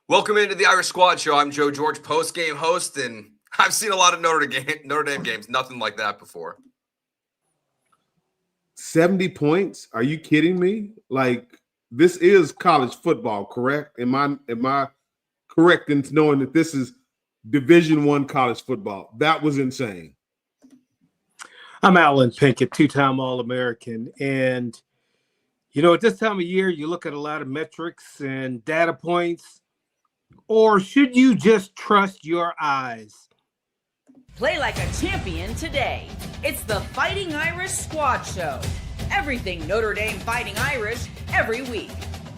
Welcome into the Irish Squad Show. I'm Joe George, post-game host, and I've seen a lot of Notre Dame games. Nothing like that before. 70 points? Are you kidding me? Like, this is college football, correct? Am I correct in knowing that this is Division I college football? That was insane. I'm Alan Pinkett, two-time All-American, and at this time of year, you look at a lot of metrics and data points. Or should you just trust your eyes? Play like a champion today. It's the Fighting Irish Squad Show. Everything Notre Dame Fighting Irish every week.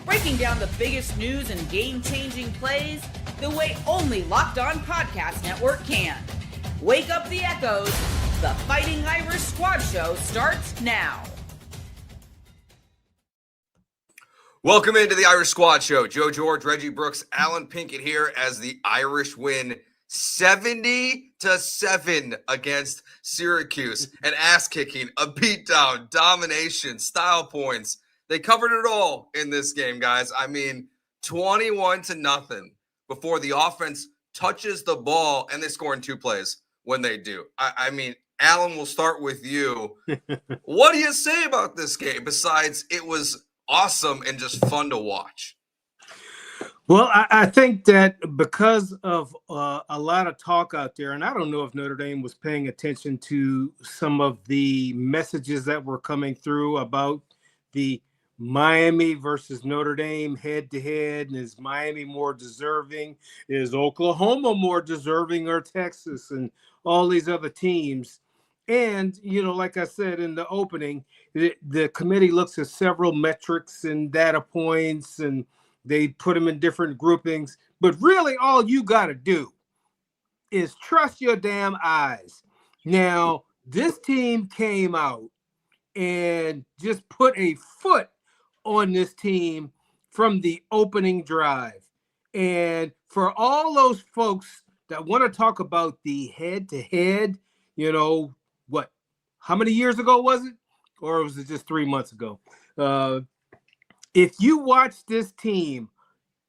Breaking down the biggest news and game-changing plays the way only Locked On Podcast Network can. Wake up the echoes. The Fighting Irish Squad Show starts now. Welcome into the Irish Squad Show. Joe George, Reggie Brooks, Alan Pinkett here as the Irish win 70-7 against Syracuse. An ass-kicking, a beatdown, domination, style points. They covered it all in this game, guys. I mean, 21-0 before the offense touches the ball, and they score in 2 plays when they do. I mean, Alan, we'll start with you. What do you say about this game besides it was awesome and just fun to watch? Well, I think that because of a lot of talk out there, and I don't know if Notre Dame was paying attention to some of the messages that were coming through about the Miami versus Notre Dame head-to-head, and is Miami more deserving? Is Oklahoma more deserving, or Texas, and all these other teams? And, like I said in the opening, the committee looks at several metrics and data points, and they put them in different groupings. But really, all you got to do is trust your damn eyes. Now, this team came out and just put a foot on this team from the opening drive. And for all those folks that want to talk about the head-to-head, how many years ago was it? Or was it just 3 months ago? If you watch this team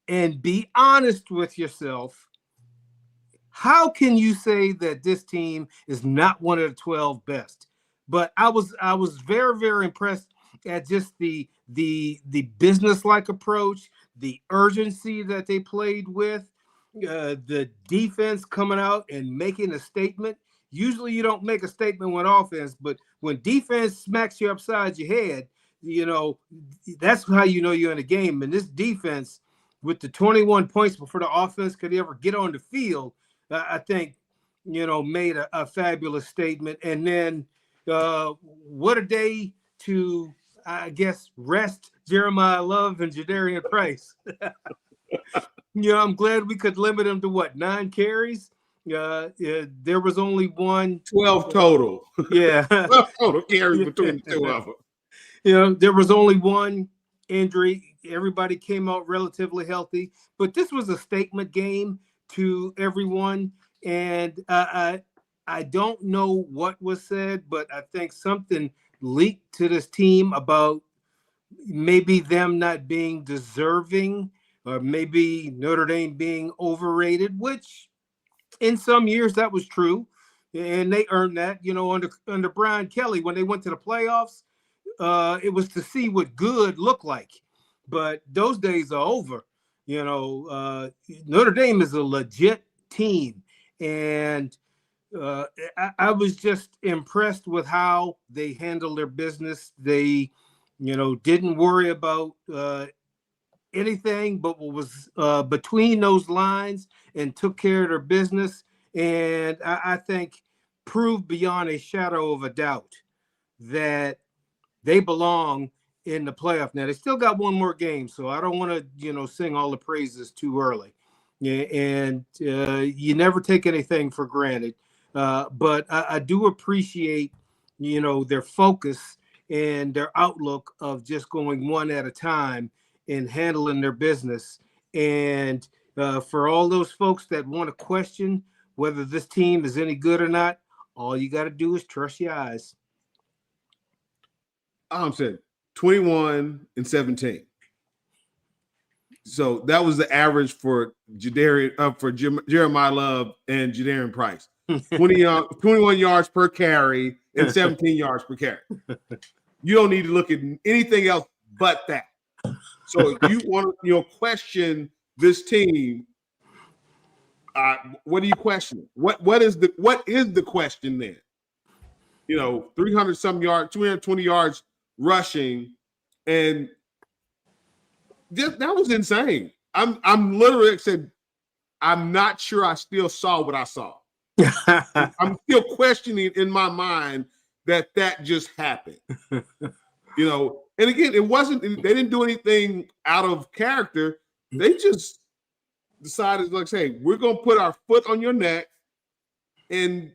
and be honest with yourself, how can you say that this team is not one of the 12 best? But I was very, very impressed at just the business-like approach, the urgency that they played with, the defense coming out and making a statement. Usually you don't make a statement with offense, but when defense smacks you upside your head, that's how you know you're in a game. And this defense, with the 21 points before the offense could ever get on the field, I think, made a fabulous statement. And then what a day to, I guess, rest Jeremiyah Love and Jadarian Price. I'm glad we could limit him to 9 carries? There was only 12 total. Yeah. 12 total carries between the 2 of them. There was only 1 injury. Everybody came out relatively healthy. But this was a statement game to everyone. And I don't know what was said, but I think something leaked to this team about maybe them not being deserving, or maybe Notre Dame being overrated, which in some years that was true, and they earned that. Under Brian Kelly, when they went to the playoffs, it was to see what good looked like. But those days are over. Notre Dame is a legit team, and I was just impressed with how they handled their business. They, didn't worry about anything but what was between those lines, and took care of their business. And I think proved beyond a shadow of a doubt that they belong in the playoff. Now, they still got 1 more game, so I don't want to, sing all the praises too early. And you never take anything for granted. But I do appreciate, their focus and their outlook of just going one at a time and handling their business. And for all those folks that want to question whether this team is any good or not, all you got to do is trust your eyes. I'm saying 21-17. So that was the average for Jeremiyah Love and Jadarian Price. 21 yards per carry and 17 yards per carry. You don't need to look at anything else but that. So if you want to question this team, what are you questioning? What is the question then? 300 some yards, 220 yards rushing, and that was insane. I'm literally said, I'm not sure I still saw what I saw. I'm still questioning in my mind that just happened. And again, they didn't do anything out of character. They just decided, like, hey, we're gonna put our foot on your neck and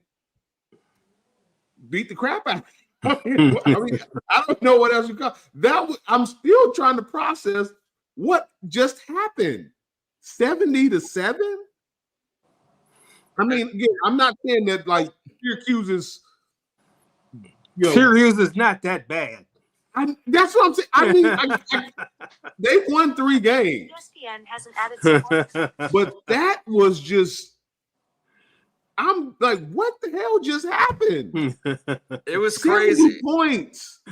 beat the crap out of you. I mean, I don't know what else you call that. I'm still trying to process what just happened. 70-7. I mean, again, I'm not saying that like Syracuse is. Syracuse is not that bad. That's what I'm saying. I mean, they've won 3 games. ESPN hasn't added support. But that was just. I'm like, what the hell just happened? It was crazy. 70 points.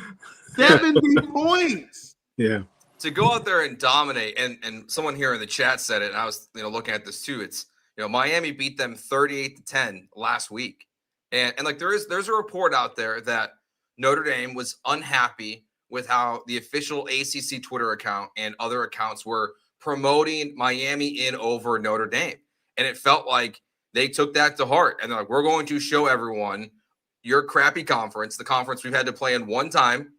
70 points. Yeah. To go out there and dominate, and someone here in the chat said it, and I was looking at this too. It's Miami beat them 38-10 last week. And like there's a report out there that Notre Dame was unhappy with how the official ACC Twitter account and other accounts were promoting Miami in over Notre Dame. And it felt like they took that to heart. And they're like, we're going to show everyone your crappy conference, the conference we've had to play in one time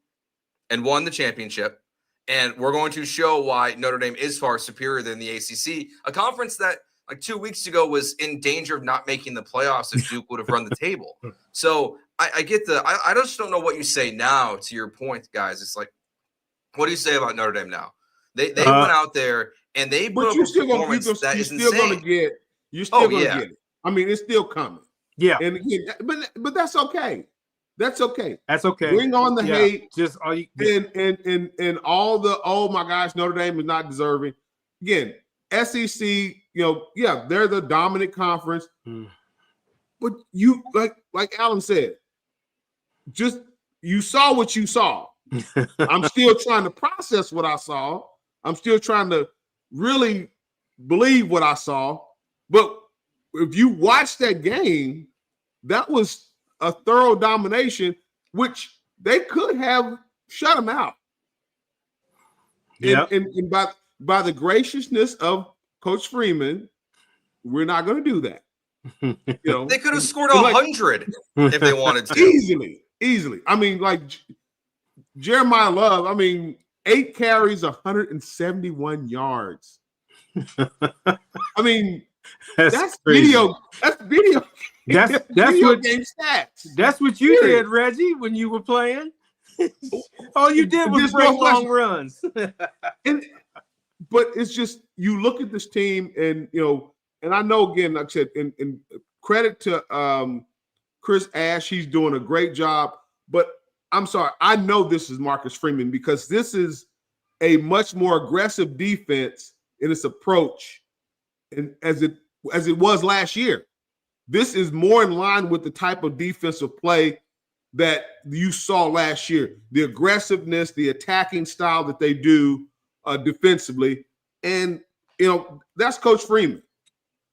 and won the championship. And we're going to show why Notre Dame is far superior than the ACC, a conference that like 2 weeks ago was in danger of not making the playoffs if Duke would have run the table. So I get I just don't know what you say now to your point, guys. It's like, what do you say about Notre Dame now? They went out there and they put up a performance that is insane. You're still going to get it. I mean, it's still coming. Yeah. And again, but that's okay. That's okay. That's okay. Bring on the hate. Just all you and all the my gosh, Notre Dame is not deserving. Again, SEC, they're the dominant conference. But you like Alan said, just you saw what you saw. I'm still trying to process what I saw. I'm still trying to really believe what I saw. But if you watch that game, that was a thorough domination, which they could have shut them out. Yeah. And by the graciousness of Coach Freeman, we're not going to do that. They could have scored 100 if they wanted to. Easily. I mean, like Jeremiyah Love, 8 carries, 171 yards. I mean, that's video. That's video. That's video what game stats. That's what you did, Reggie, when you were playing. All you did was break long runs. But it's just you look at this team, and and I know again, like I said, and credit to Chris Ash, he's doing a great job. But I'm sorry, I know this is Marcus Freeman because this is a much more aggressive defense in its approach, and as it was last year. This is more in line with the type of defensive play that you saw last year. The aggressiveness, the attacking style that they do defensively. And, that's Coach Freeman.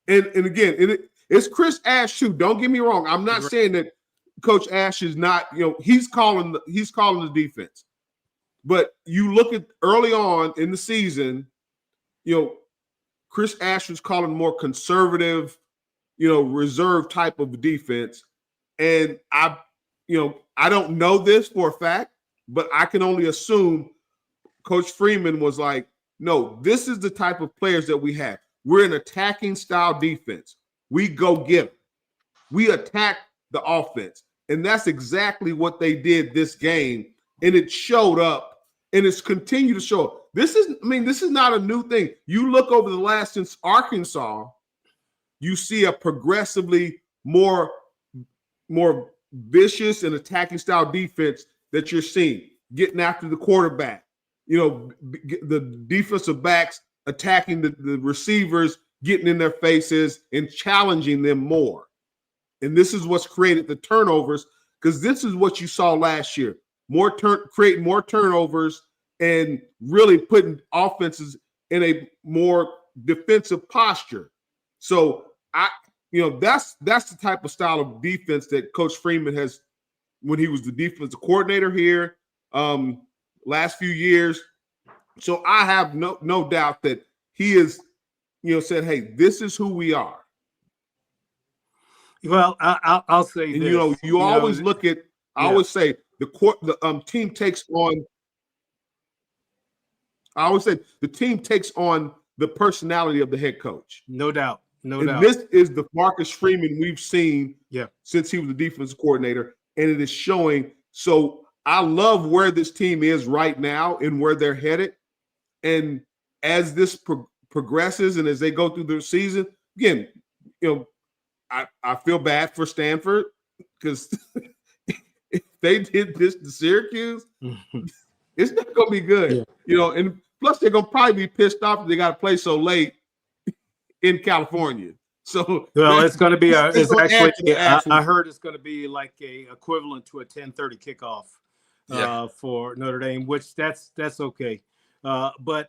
And again, it's Chris Ash too. Don't get me wrong. I'm not saying that Coach Ash is not, he's calling the defense. But you look at early on in the season, Chris Ash was calling more conservative, reserve type of defense. And I don't know this for a fact, but I can only assume Coach Freeman was like, no, this is the type of players that we have. We're an attacking style defense. We go get them. We attack the offense. And that's exactly what they did this game. And it showed up and it's continued to show up. This is not a new thing. You look over the last since Arkansas, you see a progressively more vicious and attacking style defense that you're seeing, getting after the quarterback. The defensive backs attacking the receivers, getting in their faces and challenging them more. And this is what's created the turnovers, because this is what you saw last year. Creating more turnovers and really putting offenses in a more defensive posture. So that's the type of style of defense that Coach Freeman has when he was the defensive coordinator here last few years. So I have no doubt that he is, said, hey, this is who we are. Well, I'll say and this. You always look at. I always say the team takes on. I always say the team takes on the personality of the head coach. No doubt. And this is the Marcus Freeman we've seen since he was the defensive coordinator, and it is showing. So I love where this team is right now and where they're headed. And as this progresses and as they go through their season, again, I feel bad for Stanford because if they did this to Syracuse, it's not going to be good. Yeah. And plus they're going to probably be pissed off that they got to play so late in California. So it's going to be I heard it's going to be like a equivalent to a 10:30 kickoff for Notre Dame, which that's okay. But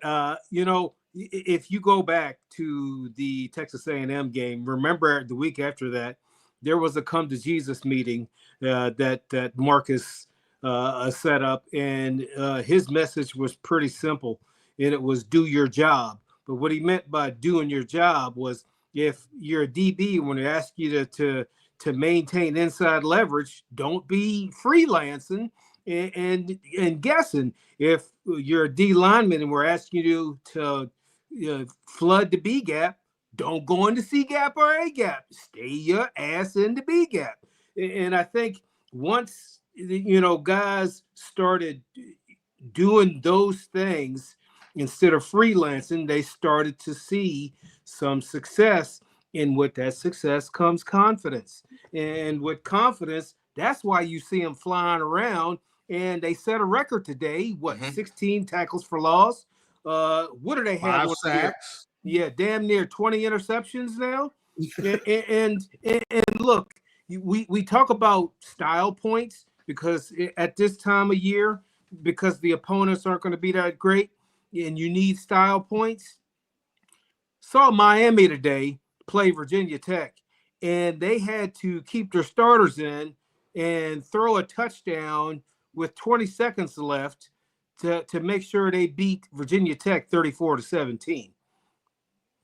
if you go back to the Texas A&M game, remember the week after that, there was a come to Jesus meeting that Marcus set up, and his message was pretty simple, and it was do your job. But what he meant by doing your job was if you're a DB, when they ask you to maintain inside leverage, don't be freelancing and guessing. If you're a D lineman and we're asking you to flood the B gap, don't go into C gap or A gap. Stay your ass in the B gap. And I think once guys started doing those things instead of freelancing, they started to see some success. And with that success comes confidence. And with confidence, that's why you see them flying around. And they set a record today. 16 tackles for loss. What do they have? 5 sacks. Yeah, damn near 20 interceptions now. and look, we talk about style points because at this time of year, because the opponents aren't going to be that great, and you need style points. Saw Miami today play Virginia Tech, and they had to keep their starters in and throw a touchdown with 20 seconds left to make sure they beat Virginia Tech 34-17.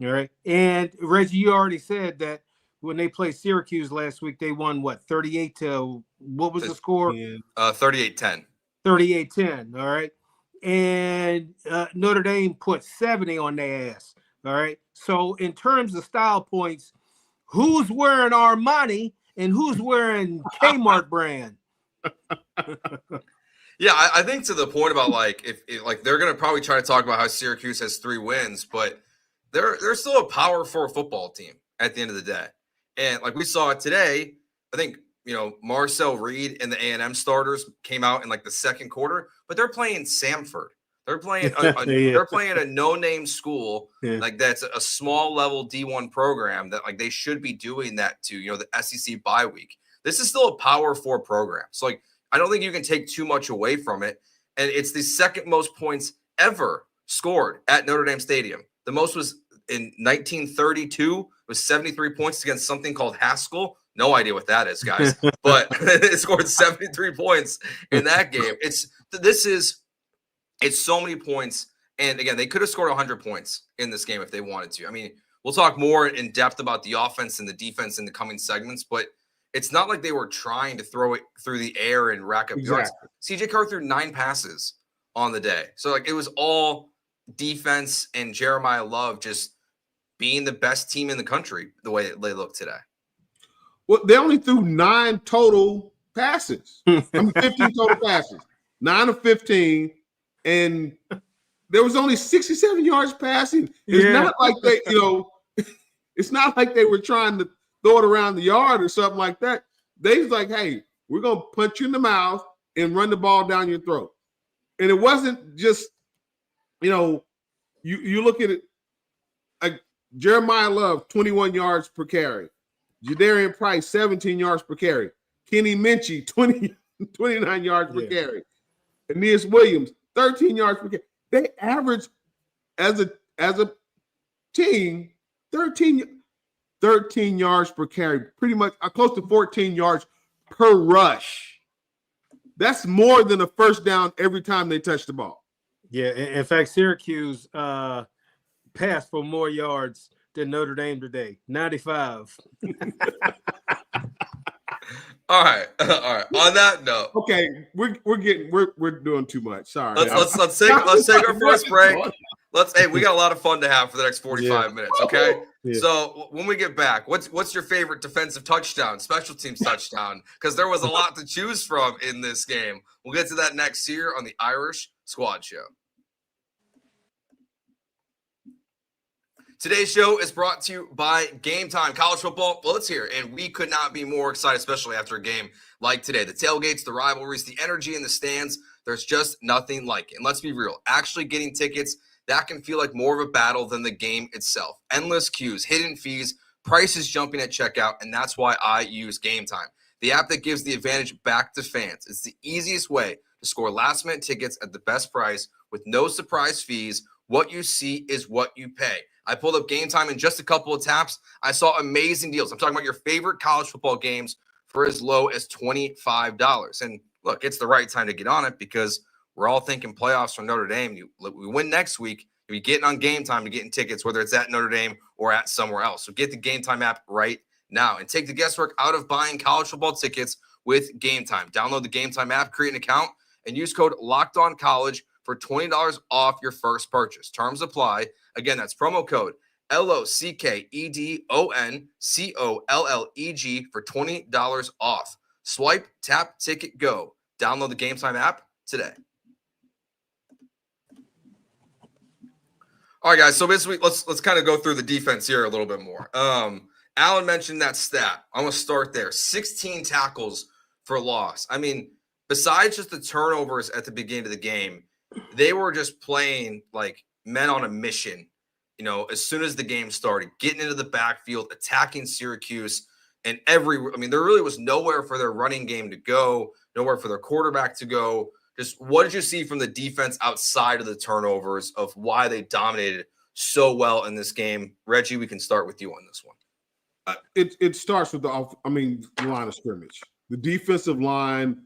All right. And Reggie, you already said that when they played Syracuse last week, they won 38 to what was the score? 38-10. 38-10. All right. And Notre Dame put 70 on their ass. All right. So in terms of style points, who's wearing Armani and who's wearing Kmart brand? Yeah, I think to the point about if they're going to probably try to talk about how Syracuse has 3 wins, but they're still a Power 4 football team at the end of the day. And like we saw it today, I think Marcel Reed and the A&M starters came out in the second quarter, but they're playing Samford. They're playing they're playing a no-name school that's a small level D1 program that they should be doing that to the SEC bye week. This is still a Power 4 program, so I don't think you can take too much away from it. And it's the second most points ever scored at Notre Dame Stadium. The most was in 1932, was 73 points against something called Haskell. No idea what that is, guys. But it scored 73 points in that game. It's so many points. And again, they could have scored 100 points in this game if they wanted to. I mean, we'll talk more in depth about the offense and the defense in the coming segments, but it's not like they were trying to throw it through the air and rack up yards. CJ Carr threw 9 passes on the day. So it was all defense and Jeremiyah Love just being the best team in the country the way they look today. Well, they only threw 9 total passes. 15 total passes. 9 of 15. And there was only 67 yards passing. It's not like they, it's not like they were trying to throw it around the yard or something like that. They was like, hey, we're going to punch you in the mouth and run the ball down your throat. And it wasn't just, you look at it, Jeremiyah Love, 21 yards per carry. Jadarian Price, 17 yards per carry. Kenny Minchie, 29 yards per carry. Aeneas Williams, 13 yards per carry. They average as a team 13 yards per carry, pretty much close to 14 yards per rush. That's more than a first down every time they touch the ball. Yeah, in fact, Syracuse passed for more yards than Notre Dame today, 95. All right. On that note, okay, we're doing too much. Sorry. Let's take our first break. We got a lot of fun to have for the next 45 minutes. Okay. Yeah. So when we get back, what's your favorite defensive touchdown, special teams touchdown? Because there was a lot to choose from in this game. We'll get to that next year on the Irish Squad Show. Today's show is brought to you by Gametime. College football, well, it's here, and we could not be more excited, especially after a game like today. The tailgates, the rivalries, the energy in the stands, there's just nothing like it. And let's be real, actually getting tickets, that can feel like more of a battle than the game itself. Endless queues, hidden fees, prices jumping at checkout, and that's why I use Gametime, the app that gives the advantage back to fans. It's the easiest way to score last-minute tickets at the best price with no surprise fees. What you see is what you pay. I pulled up Gametime in just a couple of taps. I saw amazing deals. I'm talking about your favorite college football games for as low as $25. And look, it's the right time to get on it because we're all thinking playoffs from Notre Dame. We win next week, you'll be getting on Gametime to getting tickets, whether it's at Notre Dame or at somewhere else. So get the Gametime app right now and take the guesswork out of buying college football tickets with Gametime. Download the Gametime app, create an account, and use code LOCKEDONCollege for $20 off your first purchase. Terms apply. Again, that's promo code LOCKEDONCOLLEG for $20 off. Swipe, tap, ticket, go. Download the Gametime app today. All right, guys. So basically, let's kind of go through the defense here a little bit more. Alan mentioned that stat. I'm going to start there. 16 tackles for loss. I mean, besides just the turnovers at the beginning of the game, they were just playing like men on a mission, as soon as the game started, getting into the backfield, attacking Syracuse, and there really was nowhere for their running game to go, nowhere for their quarterback to go. Just what did you see from the defense outside of the turnovers of why they dominated so well in this game? Reggie, we can start with you on this one. It starts with the line of scrimmage. The defensive line,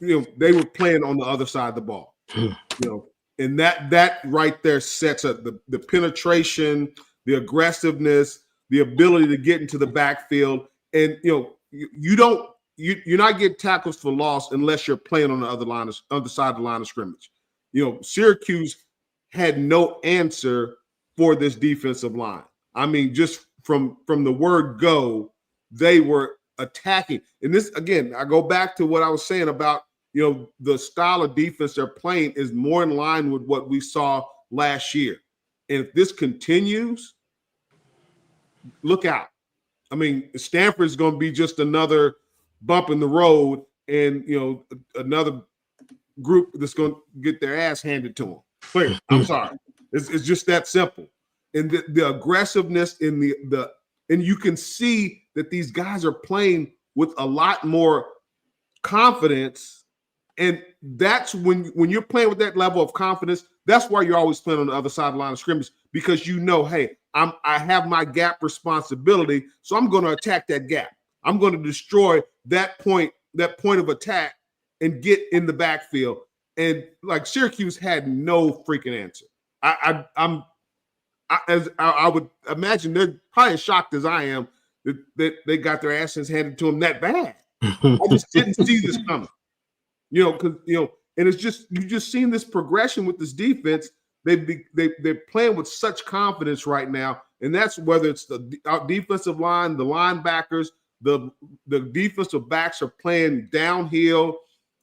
they were playing on the other side of the ball. And that right there sets up the penetration, the aggressiveness, the ability to get into the backfield. And you're not getting tackles for loss unless you're playing on the other side of the line of scrimmage. Syracuse had no answer for this defensive line. I mean, just from the word go, they were attacking. And this, again, I go back to what I was saying about the style of defense they're playing is more in line with what we saw last year. And if this continues, look out. I mean, Stanford is going to be just another bump in the road and, another group that's going to get their ass handed to them. Clear. I'm sorry. It's just that simple. And the aggressiveness in and you can see that these guys are playing with a lot more confidence. And that's when you're playing with that level of confidence, that's why you're always playing on the other side of the line of scrimmage, because hey, I have my gap responsibility, so I'm going to attack that gap. I'm going to destroy that point of attack and get in the backfield. And like Syracuse had no freaking answer. I would imagine they're probably as shocked as I am that they got their asses handed to them that bad. I just didn't see this coming. And it's just you just seen this progression with this defense. They're playing with such confidence right now, and that's whether it's the defensive line, the linebackers, the defensive backs are playing downhill,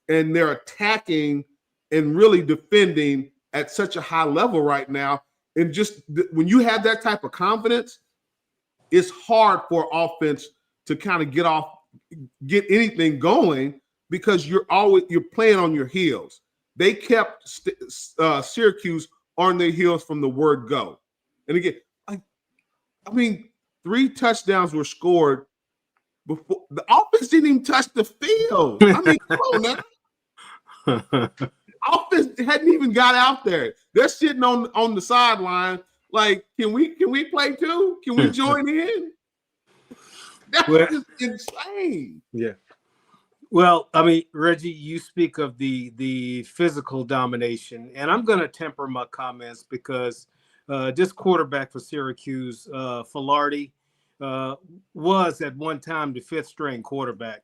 and they're attacking and really defending at such a high level right now. And just when you have that type of confidence, it's hard for offense to kind of get anything going, because you're playing on your heels. They kept Syracuse on their heels from the word go. And again, I mean, 3 touchdowns were scored before the offense didn't even touch the field. I mean, come on now. Offense hadn't even got out there. They're sitting on the sideline. Like, can we play too? Can we join in? That's just insane. Yeah. Well, I mean, Reggie, you speak of the physical domination, and I'm going to temper my comments because this quarterback for Syracuse, Filardi, was at one time the 5th string quarterback,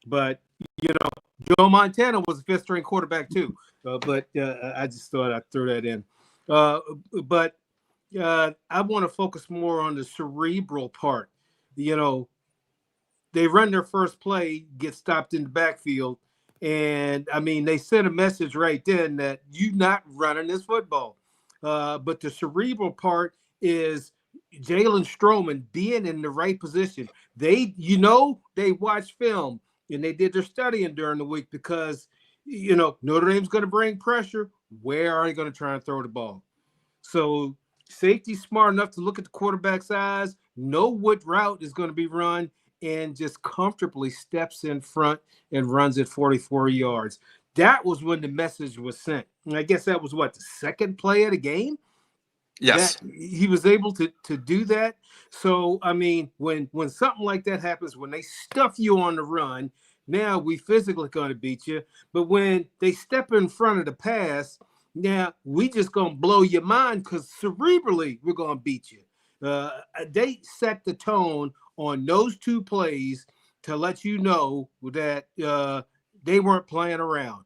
but Joe Montana was a 5th string quarterback too. But I just thought I'd throw that in. But I want to focus more on the cerebral part. They run their first play, get stopped in the backfield, and I mean they sent a message right then that you're not running this football. But the cerebral part is Jalen Stroman being in the right position. They watch film and they did their studying during the week because, Notre Dame's going to bring pressure. Where are they going to try and throw the ball? So safety's smart enough to look at the quarterback's eyes, know what route is going to be run, and just comfortably steps in front and runs it 44 yards. That was when the message was sent. And I guess that was the second play of the game? Yes. He was able to do that. So, I mean, when something like that happens, when they stuff you on the run, now we physically going to beat you. But when they step in front of the pass, now we just going to blow your mind because cerebrally we're going to beat you. They set the tone on those 2 plays to let you know that they weren't playing around.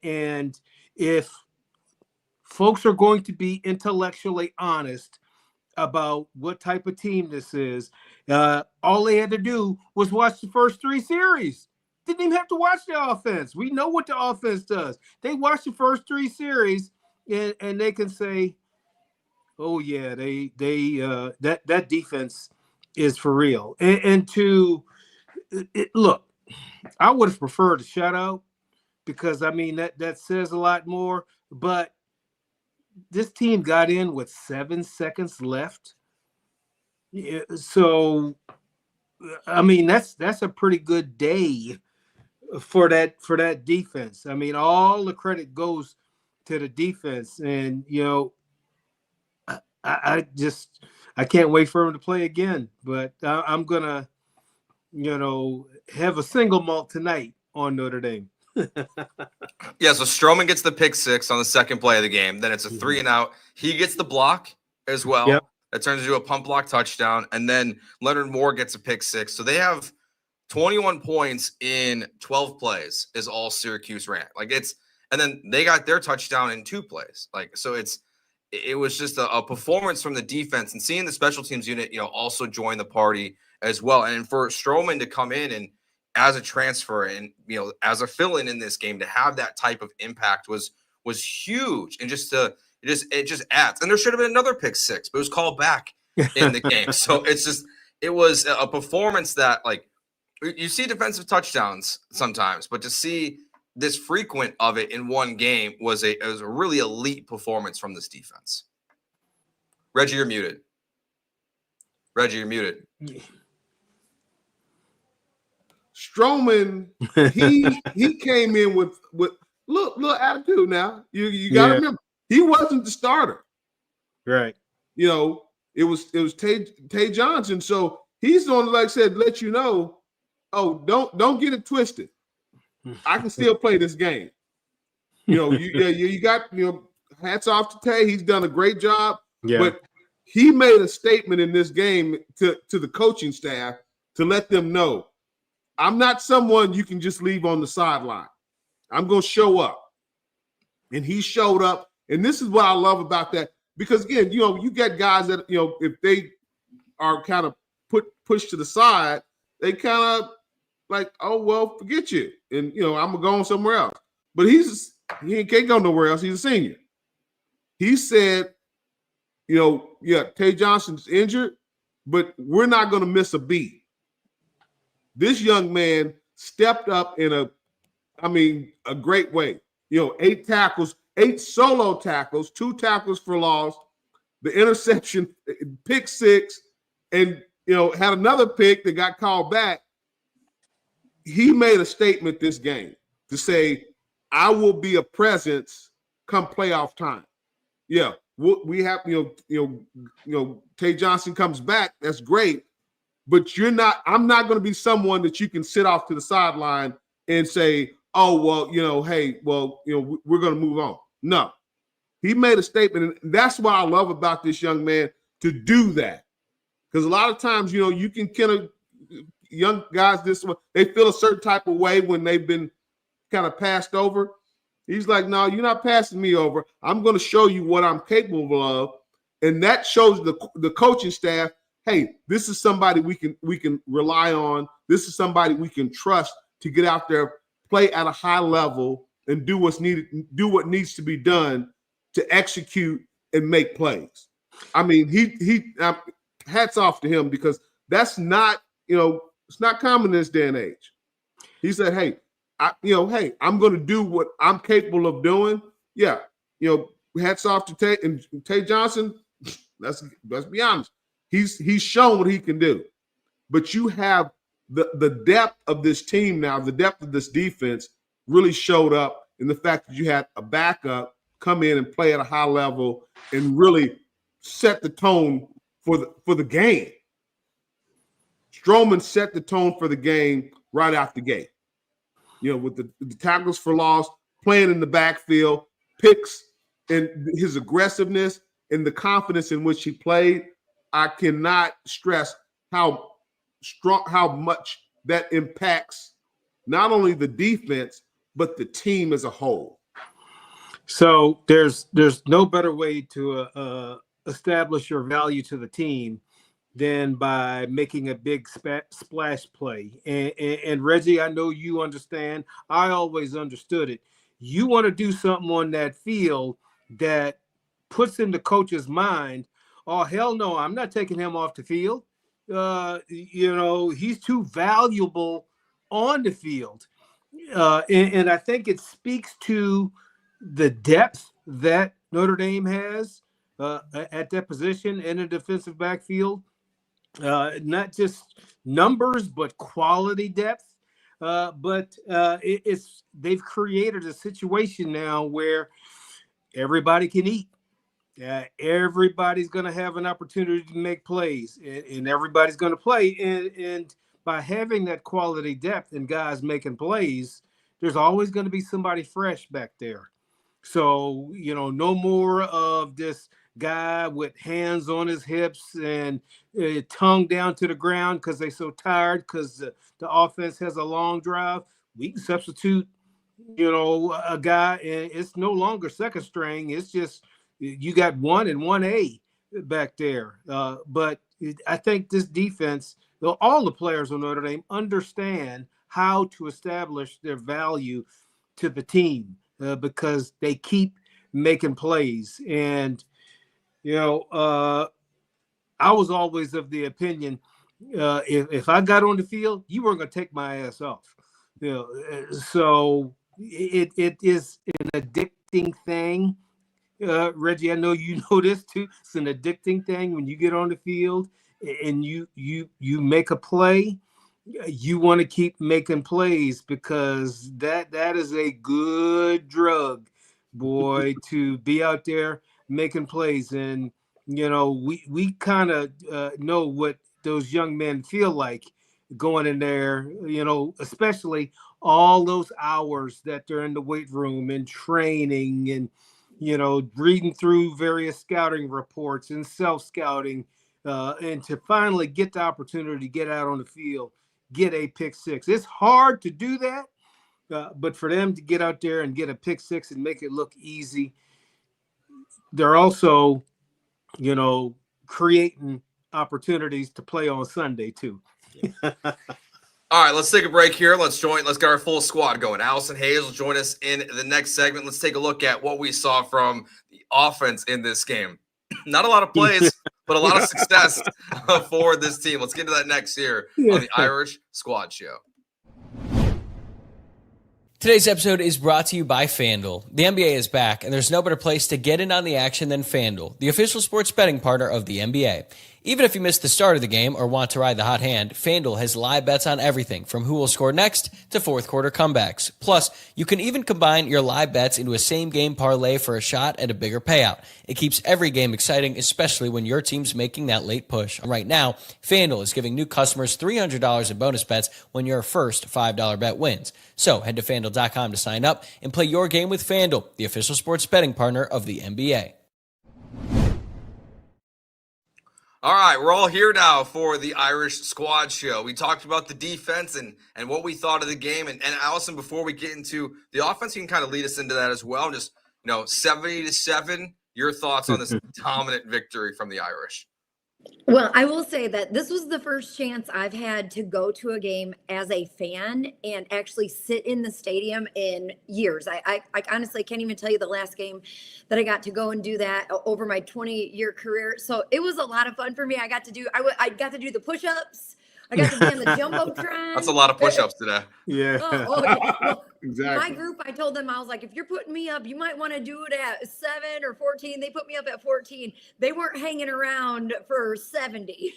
And if folks are going to be intellectually honest about what type of team this is, all they had to do was watch the first 3 series. Didn't even have to watch the offense. We know what the offense does. They watch the first 3 series and they can say, oh yeah, that defense is for real. Look, I would have preferred a shutout because I mean that says a lot more, but this team got in with 7 seconds left. So I mean that's a pretty good day for that defense. I mean, all the credit goes to the defense, and I can't wait for him to play again. But I'm gonna have a single malt tonight on Notre Dame. Yeah, so Stroman gets the pick 6 on the second play of the game. Then it's a 3 and out. He gets the block as well. Yep. That turns into a punt block touchdown. And then Leonard Moore gets a pick 6. So they have 21 points in 12 plays is all Syracuse ran. And then they got their touchdown in 2 plays. So it was just a performance from the defense, and seeing the special teams unit, also join the party as well. And for Stroman to come in and as a transfer and, as a fill-in in this game, to have that type of impact was huge. And it just adds. And there should have been another pick 6, but it was called back in the game. So it was a performance that you see defensive touchdowns sometimes, but to see this frequent of it in one game was a really elite performance from this defense. Reggie, you're muted. Stroman, he came in with little attitude. Now you got to remember he wasn't the starter, right? It was Tay Johnson, so he's the one that said let you know. Oh, don't get it twisted. I can still play this game. You got hats off to Tay. He's done a great job. Yeah. But he made a statement in this game to the coaching staff to let them know, I'm not someone you can just leave on the sideline. I'm going to show up. And he showed up. And this is what I love about that. Because, again, you get guys that, if they are kind of pushed to the side, they kind of like, oh, well, forget you. And, I'm going to go on somewhere else. But he can't go nowhere else. He's a senior. He said, Tay Johnson's injured, but we're not going to miss a beat. This young man stepped up in a great way. 8 tackles, 8 solo tackles, 2 tackles for loss, the interception, pick 6. and had another pick that got called back. He made a statement this game to say, "I will be a presence come playoff time." Yeah, we have Tay Johnson comes back. That's great, but I'm not going to be someone that you can sit off to the sideline and say, "Oh well, hey, well, we're going to move on." No, he made a statement, and that's what I love about this young man to do that. Because a lot of times, you can kind of young guys they feel a certain type of way when they've been kind of passed over. He's like, "No, you're not passing me over. I'm going to show you what I'm capable of," and that shows the coaching staff, hey, this is somebody we can rely on. This is somebody we can trust to get out there, play at a high level, and do what needs to be done to execute and make plays. I mean, he hats off to him, because that's not, it's not common in this day and age. He said, hey, I'm going to do what I'm capable of doing. Yeah. Hats off to Tay Johnson. Let's be honest. He's shown what he can do, but you have the depth of this team now, the depth of this defense really showed up in the fact that you had a backup come in and play at a high level and really set the tone for the game. Stroman set the tone for the game right out the gate. With the tackles for loss, playing in the backfield, picks, and his aggressiveness and the confidence in which he played. I cannot stress how much that impacts not only the defense, but the team as a whole. So there's no better way to establish your value to the team than by making a big splash play. And Reggie, I know you understand. I always understood it. You want to do something on that field that puts in the coach's mind, oh, hell no, I'm not taking him off the field. He's too valuable on the field. And I think it speaks to the depth that Notre Dame has at that position in the defensive backfield. Not just numbers, but quality depth. But they've created a situation now where everybody can eat. Everybody's going to have an opportunity to make plays, and everybody's going to play. And by having that quality depth and guys making plays, there's always going to be somebody fresh back there. So, no more of this guy with hands on his hips and tongue down to the ground because they're so tired because the offense has a long drive. We can substitute, a guy, and it's no longer second string. It's just you got 1 and 1A back there. But I think this defense, all the players on Notre Dame understand how to establish their value to the team because they keep making plays. And, I was always of the opinion, if I got on the field, you weren't going to take my ass off. So it is an addicting thing. Reggie, I know you know this too. It's an addicting thing when you get on the field and you make a play. You want to keep making plays because that is a good drug, boy, to be out there making plays. And we kind of know what those young men feel like going in there. Especially all those hours that they're in the weight room and training and reading through various scouting reports and self-scouting, and to finally get the opportunity to get out on the field, get a pick six. It's hard to do that, but for them to get out there and get a pick six and make it look easy, they're also, creating opportunities to play on Sunday too. All right, let's take a break here. Let's get our full squad going. Allison Hayes will join us in the next segment. Let's take a look at what we saw from the offense in this game. Not a lot of plays, but a lot of success for this team. Let's get to that next year on the Irish Squad Show. Today's episode is brought to you by FanDuel. The NBA is back, and there's no better place to get in on the action than FanDuel, the official sports betting partner of the NBA. Even if you missed the start of the game or want to ride the hot hand, FanDuel has live bets on everything from who will score next to fourth quarter comebacks. Plus, you can even combine your live bets into a same-game parlay for a shot at a bigger payout. It keeps every game exciting, especially when your team's making that late push. Right now, FanDuel is giving new customers $300 in bonus bets when your first $5 bet wins. So head to FanDuel.com to sign up and play your game with FanDuel, the official sports betting partner of the NBA. All right, we're all here now for the Irish Squad Show. We talked about the defense and what we thought of the game. And Allison, before we get into the offense, you can kind of lead us into that as well. Just, 70-7, your thoughts on this dominant victory from the Irish. Well, I will say that this was the first chance I've had to go to a game as a fan and actually sit in the stadium in years. I honestly can't even tell you the last game that I got to go and do that over my 20-year career. So it was a lot of fun for me. I got to do the push-ups. I got to be on the Jumbotron. That's a lot of push-ups today. Yeah. Yeah. Well, Exactly. my group, I told them, I was like, if you're putting me up, you might want to do it at 7 or 14. They put me up at 14. They weren't hanging around for 70.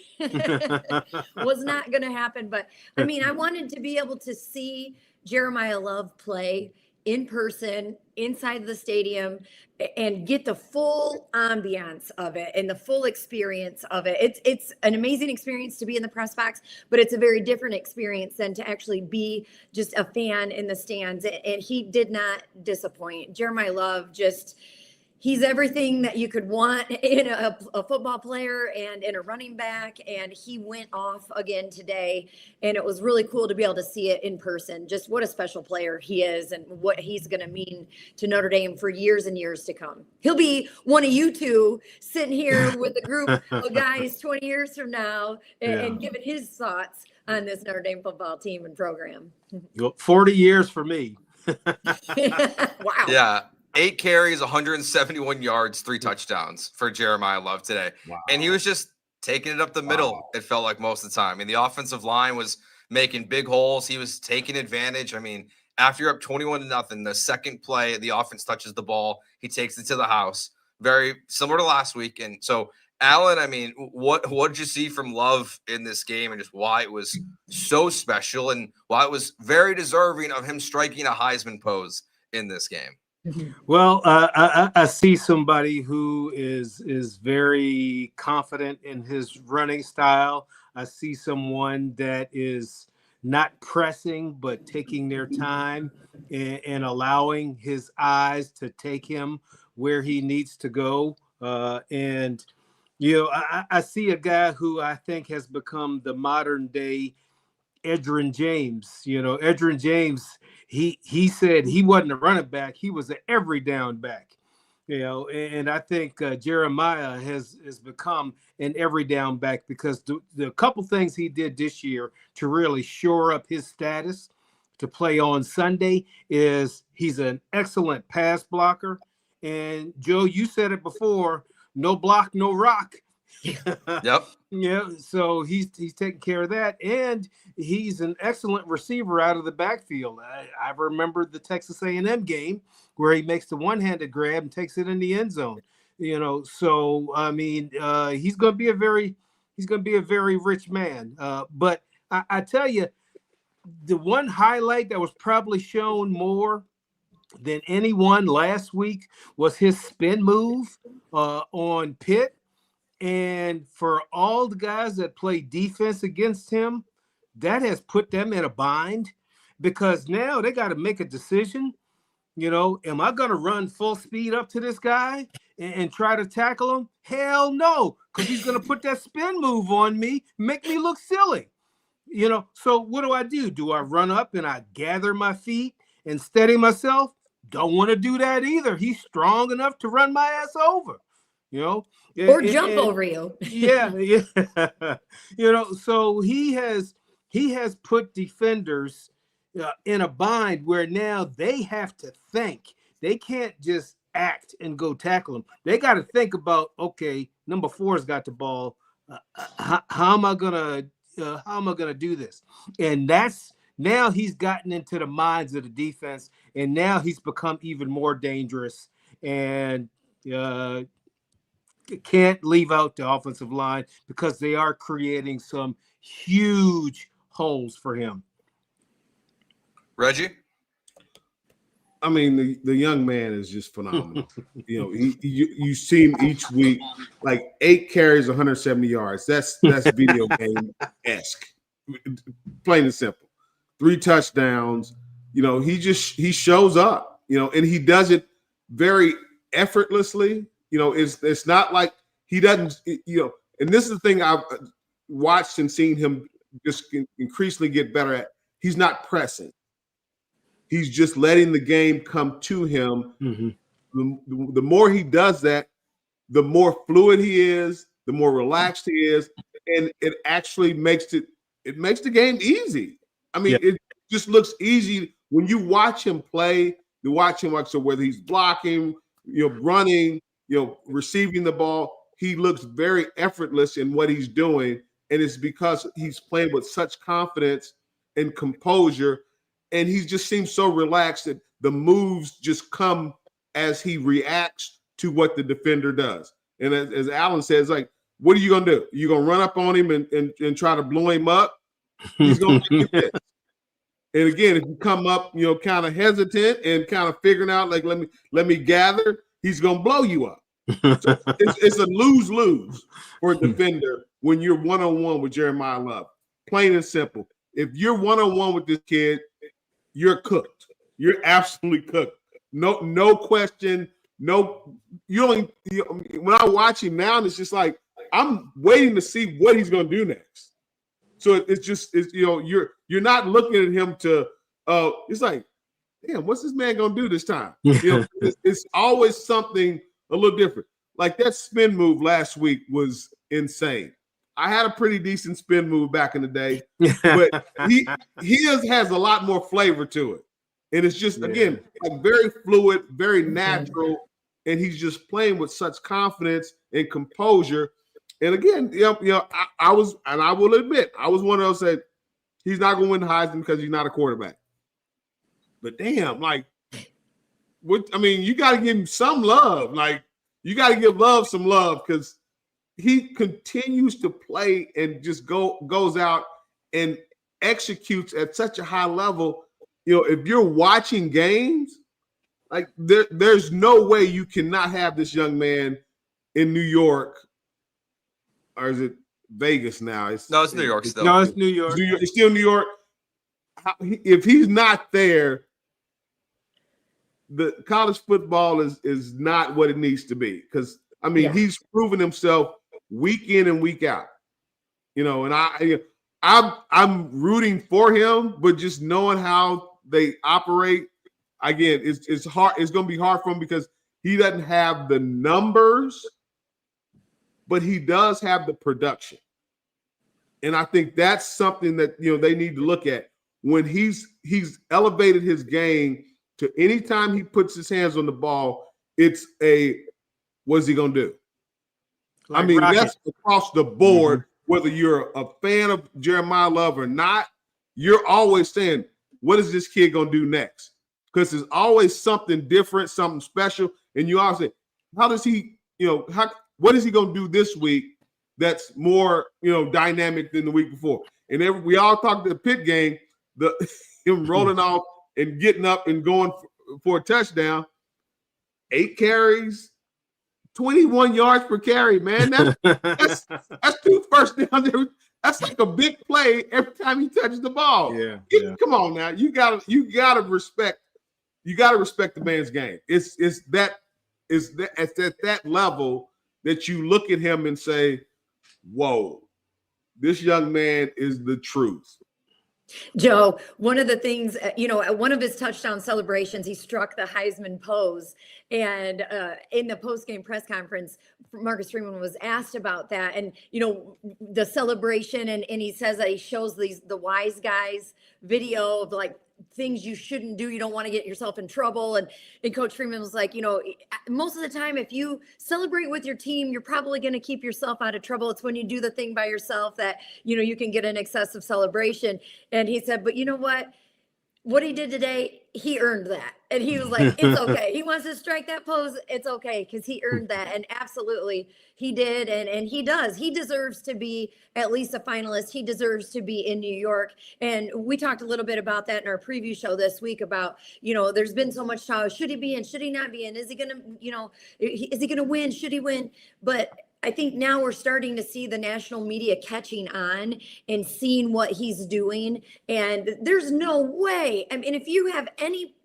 Was not going to happen. But I mean, I wanted to be able to see Jeremiyah Love play in person inside the stadium and get the full ambiance of it and the full experience of it. It's an amazing experience to be in the press box, but it's a very different experience than to actually be just a fan in the stands. And he did not disappoint. Jeremiyah Love he's everything that you could want in a football player and in a running back. And he went off again today. And it was really cool to be able to see it in person. Just what a special player he is and what he's going to mean to Notre Dame for years and years to come. He'll be one of you two sitting here with a group of guys 20 years from now and giving his thoughts on this Notre Dame football team and program. 40 years for me. Wow. Yeah. 8 carries, 171 yards, 3 touchdowns for Jeremiyah Love today. Wow. And he was just taking it up the middle, it felt like most of the time. I mean, the offensive line was making big holes. He was taking advantage. I mean, after you're up 21-0, the second play, the offense touches the ball. He takes it to the house. Very similar to last week. And so, Alan, I mean, what did you see from Love in this game and just why it was so special and why it was very deserving of him striking a Heisman pose in this game? Well, I see somebody who is very confident in his running style. I see someone that is not pressing, but taking their time and allowing his eyes to take him where he needs to go. And, I see a guy who I think has become the modern day Edgerrin James. Edgerrin James, he said he wasn't a running back. He was an every down back, and I think Jeremiyah has become an every down back because the couple things he did this year to really shore up his status to play on Sunday is he's an excellent pass blocker. And Joe, you said it before, no block, no rock. Yep. Yeah, so he's taking care of that, and he's an excellent receiver out of the backfield. I remember the Texas A&M game where he makes the one-handed grab and takes it in the end zone. So I mean, he's going to be a very rich man. But I tell you, the one highlight that was probably shown more than anyone last week was his spin move on Pitt. And for all the guys that play defense against him, that has put them in a bind because now they got to make a decision. Am I going to run full speed up to this guy and try to tackle him? Hell no, because he's going to put that spin move on me, make me look silly. So what do? Do I run up and I gather my feet and steady myself? Don't want to do that either. He's strong enough to run my ass over. Or jump over you. Yeah. So he has put defenders in a bind where now they have to think. They can't just act and go tackle him. They got to think about, okay, number 4's got the ball. How am I gonna do this? And that's now he's gotten into the minds of the defense, and now he's become even more dangerous. And can't leave out the offensive line because they are creating some huge holes for him. Reggie? I mean, the young man is just phenomenal. You see him each week, like 8 carries, 170 yards. That's video game-esque, plain and simple. 3 touchdowns. He shows up. And he does it very effortlessly. It's not like he doesn't. And this is the thing I've watched and seen him just increasingly get better at. He's not pressing. He's just letting the game come to him. Mm-hmm. The more he does that, the more fluid he is, the more relaxed he is, and it actually makes the game easy. I mean, It just looks easy when you watch him play. You watch him whether he's blocking, running, receiving the ball. He looks very effortless in what he's doing, and it's because he's playing with such confidence and composure. And he just seems so relaxed that the moves just come as he reacts to what the defender does. And as Alan says, like, what are you going to do? You going to run up on him and try to blow him up? He's going to make it. And again, if you come up, kind of hesitant and kind of figuring out, like, let me gather, he's going to blow you up. So it's a lose-lose for a defender when you're one-on-one with Jeremiyah Love. Plain and simple. If you're one-on-one with this kid, you're cooked. You're absolutely cooked. No question. No, when I watch him now, it's just like I'm waiting to see what he's going to do next. So you're not looking at him to. It's like, damn, what's this man going to do this time? It's always something a little different. Like that spin move last week was insane. I had a pretty decent spin move back in the day, but he has a lot more flavor to it. And it's just, again, like very fluid, very natural, and he's just playing with such confidence and composure. And again, I will admit, I was one of those that he's not going to win the Heisman because he's not a quarterback. But damn, like, you got to give him some love. Like, you got to give Love some love because he continues to play and just goes out and executes at such a high level. If you're watching games, like there's no way you cannot have this young man in New York, or is it Vegas now? It's New York still. No, it's New York. It's still New York. If he's not there, the college football is not what it needs to be. Because he's proven himself week in and week out, and I'm rooting for him, but just knowing how they operate, again, it's hard. It's going to be hard for him because he doesn't have the numbers, but he does have the production, and I think that's something that they need to look at when he's elevated his game to anytime he puts his hands on the ball. It's what's he going to do? Like that's across the board. Mm-hmm. Whether you're a fan of Jeremiyah Love or not, you're always saying, what is this kid going to do next? Because there's always something different, something special. And you always say, how does he, what is he going to do this week that's more, dynamic than the week before? And we all talked the Pitt game, him rolling off and getting up and going for a touchdown, 8 carries, 21 yards per carry, man. That's 2 first downs. That's like a big play every time he touches the ball. Come on now. You gotta respect the man's game. It's at that level that you look at him and say, whoa, this young man is the truth. Joe, one of the things, at one of his touchdown celebrations, he struck the Heisman pose. And in the post-game press conference, Marcus Freeman was asked about that. And, the celebration, and he says that he shows the wise guys video of like things you shouldn't do. You don't want to get yourself in trouble. And Coach Freeman was like, most of the time, if you celebrate with your team, you're probably going to keep yourself out of trouble. It's when you do the thing by yourself that, you can get an excessive celebration. And he said, but you know what he did today, he earned that. And he was like, it's okay. He wants to strike that pose. It's okay, because he earned that. And absolutely he did. And he does. He deserves to be at least a finalist. He deserves to be in New York. And we talked a little bit about that in our preview show this week about, there's been so much talk. Should he be in? Should he not be in? Is he going to, is he going to win? Should he win? But I think now we're starting to see the national media catching on and seeing what he's doing. And there's no way. I mean, if you have any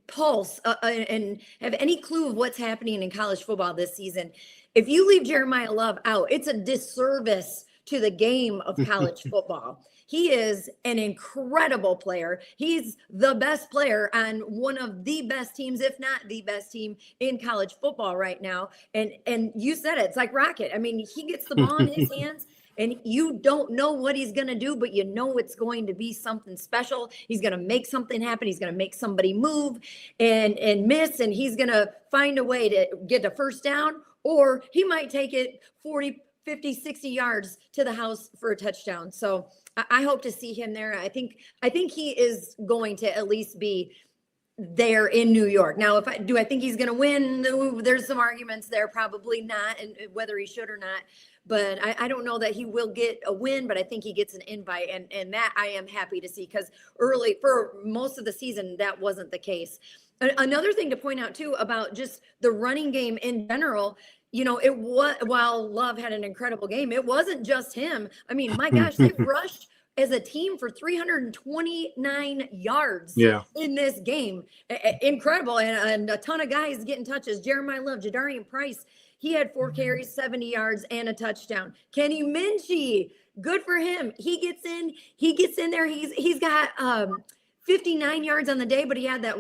pulse and have any clue of what's happening in college football this season, if you leave Jeremiyah Love out, it's a disservice to the game of college football. He is an incredible player. He's the best player on one of the best teams, if not the best team in college football right now. And you said it, it's like rocket. I mean, he gets the ball in his hands and you don't know what he's going to do, but you know it's going to be something special. He's going to make something happen. He's going to make somebody move and miss, and he's going to find a way to get a first down, or he might take it 40, 50, 60 yards to the house for a touchdown. So I hope to see him there. I think he is going to at least be there in New York. Now, do I think he's going to win? There's some arguments there, probably not, and whether he should or not. But I don't know that he will get a win, but I think he gets an invite, and that I am happy to see, because early for most of the season that wasn't the case. Another thing to point out too about just the running game in general. It was, while Love had an incredible game, it wasn't just him. I mean, my gosh, they rushed as a team for 329 yards in this game. Incredible. And a ton of guys getting touches. Jeremiyah Love, Jadarian Price, he had 4 carries, 70 yards, and a touchdown. Kenny Minchie, good for him. He gets in there. He's got 59 yards on the day, but he had that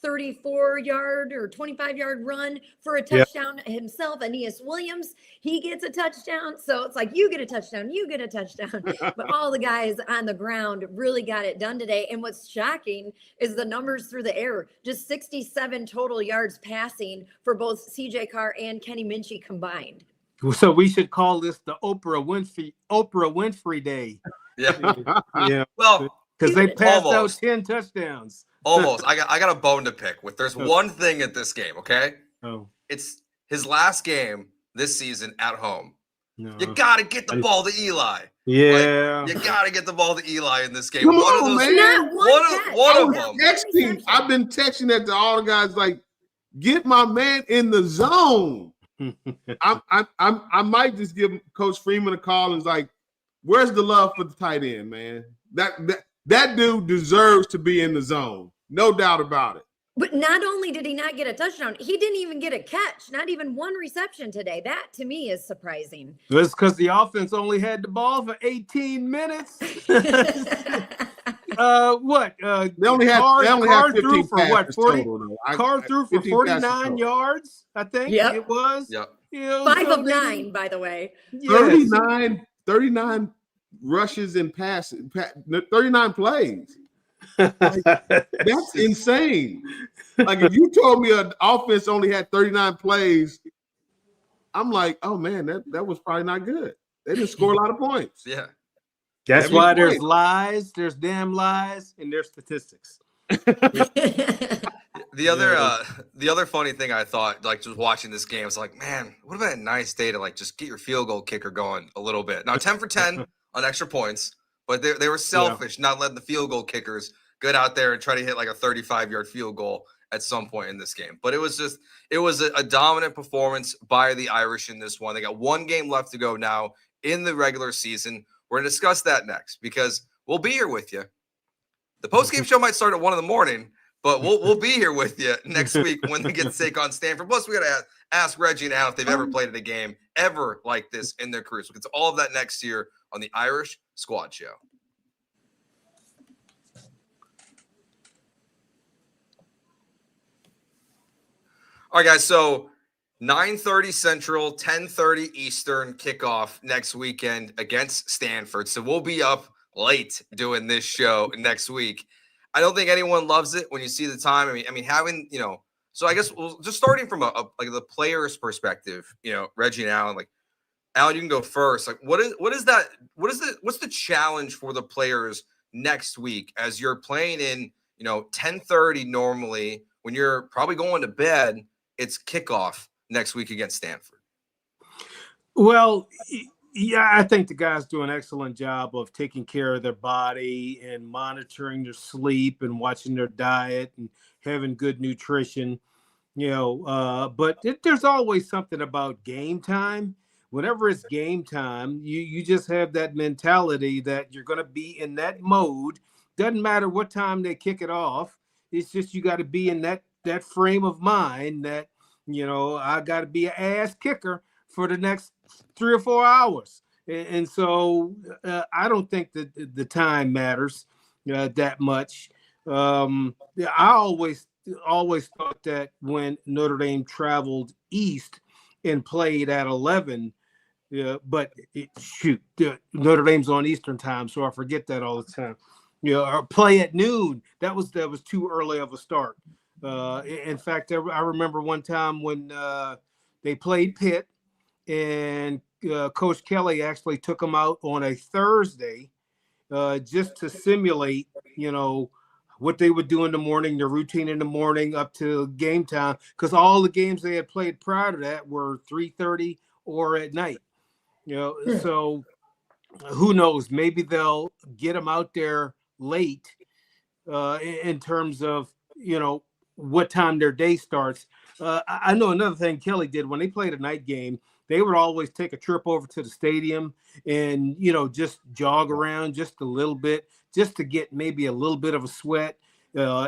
34-yard or 25-yard run for a touchdown himself. Aeneas Williams, he gets a touchdown. So it's like, you get a touchdown, you get a touchdown. But all the guys on the ground really got it done today. And what's shocking is the numbers through the air. Just 67 total yards passing for both CJ Carr and Kenny Minchie combined. So we should call this the Oprah Winfrey Day. Yeah. Yeah. Well, because they passed almost out 10 touchdowns. Almost. I got a bone to pick with. There's one thing at this game, okay? Oh. It's his last game this season at home. No. You got to get the ball to Eli. Yeah. You got to get the ball to Eli in this game. Come One on, of those, man. One of them. Texting. I've been texting that to all the guys, like, get my man in the zone. I might just give Coach Freeman a call and is like, where's the love for the tight end, man? That dude deserves to be in the zone. No doubt about it. But not only did he not get a touchdown, he didn't even get a catch, not even one reception today. That, to me, is surprising. It's because the offense only had the ball for 18 minutes. What? They only had 15 for what? 40? Total, Carr threw for 49 yards, I think it was. Yep. 5 of 9, by the way. 39 rushes and passes, 39 plays. Like, that's insane. Like, if you told me an offense only had 39 plays, I'm like, oh man, that was probably not good. They didn't score a lot of points. Yeah. That's why there's lies, there's damn lies, and there's statistics. The other funny thing I thought, like, just watching this game, was like, man, what about a nice day to, like, just get your field goal kicker going a little bit. Now, 10 for 10 on extra points, but they were selfish, not letting the field goal kickers get out there and try to hit like a 35-yard field goal at some point in this game. But it was a dominant performance by the Irish in this one. They got one game left to go now in the regular season. We're going to discuss that next because we'll be here with you. The post-game show might start at 1 a.m, but we'll be here with you next week when they get to take on Stanford. Plus, we got to ask Reggie and Al if they've ever played in a game ever like this in their careers. We'll get to all of that next year on the Irish Squad Show. All right, guys, so 9:30 Central, 10:30 Eastern kickoff next weekend against Stanford. So we'll be up late doing this show next week. I don't think anyone loves it when you see the time. I mean, having, so I guess just starting from like the player's perspective, Reggie and Alan, like, Alan, you can go first. Like, what's the challenge for the players next week as you're playing in, 10:30 normally when you're probably going to bed, it's kickoff next week against Stanford. Well, yeah, I think the guys do an excellent job of taking care of their body and monitoring their sleep and watching their diet and having good nutrition, but there's always something about game time. Whenever it's game time, you just have that mentality that you're going to be in that mode. Doesn't matter what time they kick it off. It's just you got to be in that frame of mind that, I got to be an ass kicker for the next 3 or 4 hours. And so I don't think that the time matters that much. I always thought that when Notre Dame traveled east and played at 11, but Notre Dame's on Eastern time, so I forget that all the time. Or play at noon. That was too early of a start. In fact, I remember one time when they played Pitt, and Coach Kelly actually took them out on a Thursday just to simulate, what they would do in the morning, their routine in the morning up to game time, because all the games they had played prior to that were 3:30 or at night. So who knows? Maybe they'll get them out there late in terms of, what time their day starts. I know another thing Kelly did when they played a night game, they would always take a trip over to the stadium and, just jog around just a little bit, just to get maybe a little bit of a sweat,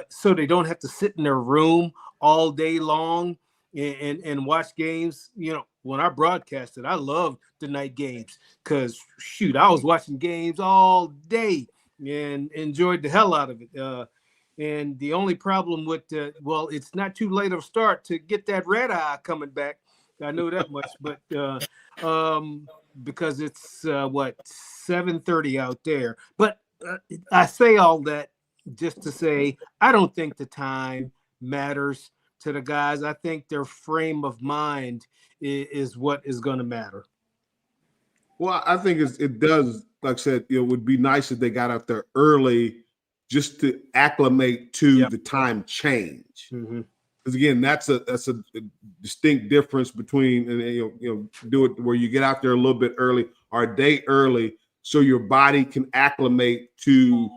so they don't have to sit in their room all day long and watch games. When I broadcasted, I loved the night games because, I was watching games all day and enjoyed the hell out of it. And the only problem with, it's not too late of a start to get that red eye coming back. I know that much, but because it's 7:30 out there. But I say all that just to say I don't think the time matters to the guys. I think their frame of mind is what is going to matter. Well, I think it does. Like I said, it would be nice if they got out there early just to acclimate to the time change. Mm-hmm. Because again, that's a distinct difference between, and do it where you get out there a little bit early or a day early, so your body can acclimate to